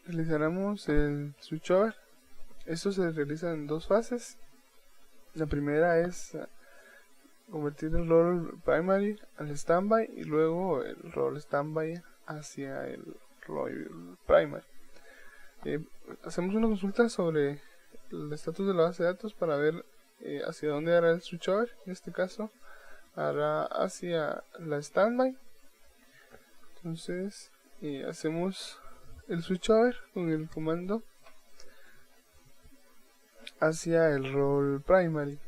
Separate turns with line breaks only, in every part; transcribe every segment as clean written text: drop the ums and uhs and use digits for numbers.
realizaremos el switchover. Esto se realiza en dos fases. La primera es convertir el rol primary al standby y luego el rol standby hacia el rol primary. Hacemos una consulta sobre el estatus de la base de datos para ver hacia dónde hará el switchover. En este caso hará hacia la standby. Entonces hacemos el switchover con el comando hacia el rol primary.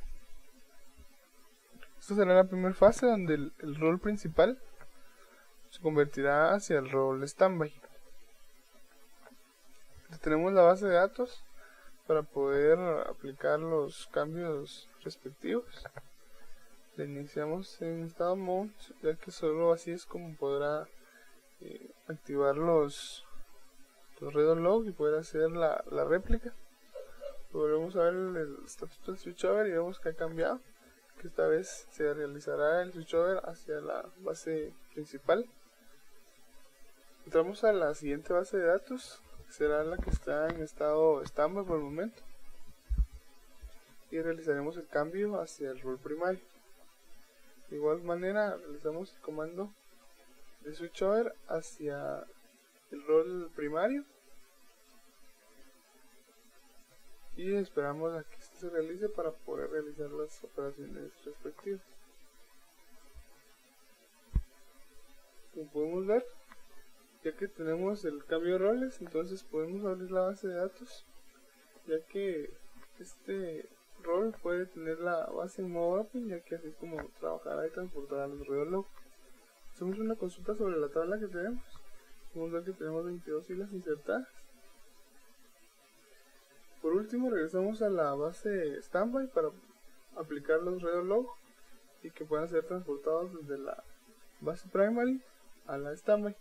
Esta será la primera fase donde el rol principal se convertirá hacia el rol standby. Tenemos la base de datos para poder aplicar los cambios respectivos. Le iniciamos en estado mount, ya que solo así es como podrá activar los redo log y poder hacer la réplica. Volvemos a ver el status del switchover y vemos que ha cambiado, que esta vez se realizará el switchover hacia la base principal. Entramos a la siguiente base de datos, que será la que está en estado standby por el momento, y realizaremos el cambio hacia el rol primario. De igual manera realizamos el comando de switchover hacia el rol primario y esperamos a que esto se realice para poder realizar las operaciones respectivas. Como podemos ver, ya que tenemos el cambio de roles, entonces podemos abrir la base de datos, ya que este rol puede tener la base en modo open, ya que así es como trabajará y transportará los redo log. Hacemos una consulta sobre la tabla que tenemos. Podemos ver que tenemos 22 filas insertadas. Por último, regresamos a la base standby para aplicar los redo log y que puedan ser transportados desde la base primary a la standby.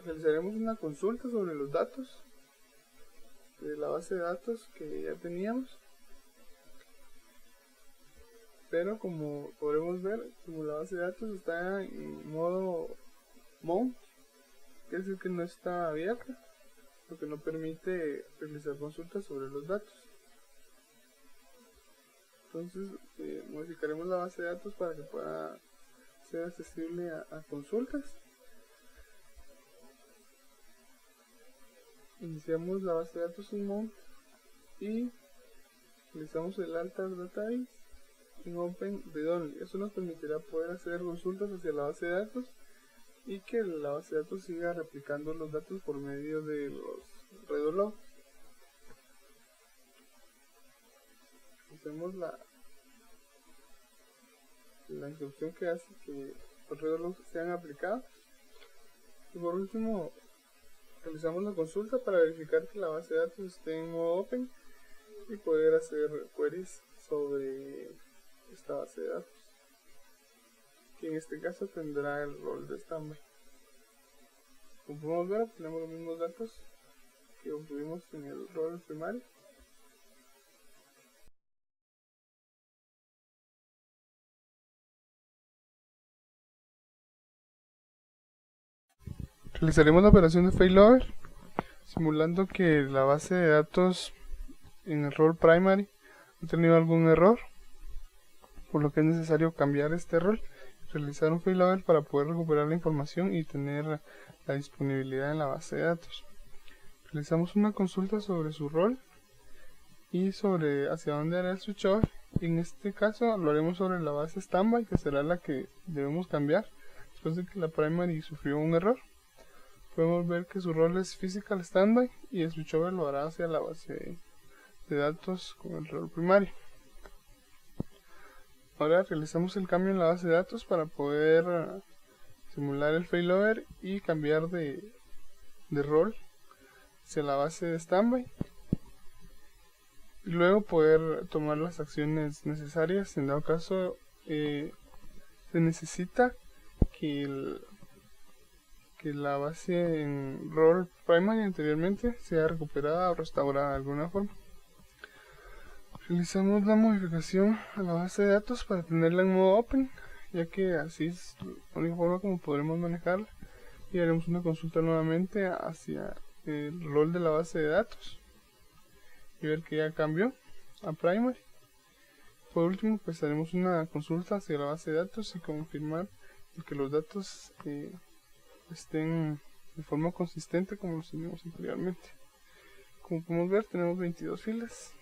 Realizaremos una consulta sobre los datos de la base de datos que ya teníamos, pero como podremos ver, como la base de datos está en modo mount, quiere decir que no está abierta, lo que no permite realizar consultas sobre los datos. Entonces modificaremos la base de datos para que pueda ser accesible a consultas. Iniciamos la base de datos en mount y realizamos el alter database en open read only. Eso nos permitirá poder hacer consultas hacia la base de datos y que la base de datos siga replicando los datos por medio de los redo log. Hacemos la instrucción que hace que los redo logs sean aplicados, y por último realizamos la consulta para verificar que la base de datos esté en modo open y poder hacer queries sobre esta base de datos, que en este caso tendrá el rol de standby. Como podemos ver, obtenemos los mismos datos que obtuvimos en el rol primario. Realizaremos la operación de failover, simulando que la base de datos en el rol primary ha tenido algún error, por lo que es necesario cambiar este rol, realizar un failover para poder recuperar la información y tener la disponibilidad en la base de datos. Realizamos una consulta sobre su rol y sobre hacia dónde hará el switchover. En este caso lo haremos sobre la base standby, que será la que debemos cambiar después de que la primary sufrió un error. Podemos ver que su rol es physical standby y el switchover lo hará hacia la base de datos con el rol primario. Ahora realizamos el cambio en la base de datos para poder simular el failover y cambiar de rol hacia la base de standby, y luego poder tomar las acciones necesarias. En dado caso se necesita que la base en rol primary anteriormente sea recuperada o restaurada de alguna forma. Realizamos la modificación a la base de datos para tenerla en modo open, ya que así es la única forma como podremos manejarla. Y haremos una consulta nuevamente hacia el rol de la base de datos y ver que ya cambió a primary. Por último, pues haremos una consulta hacia la base de datos y confirmar que los datos estén de forma consistente como los teníamos anteriormente. Como podemos ver, tenemos 22 filas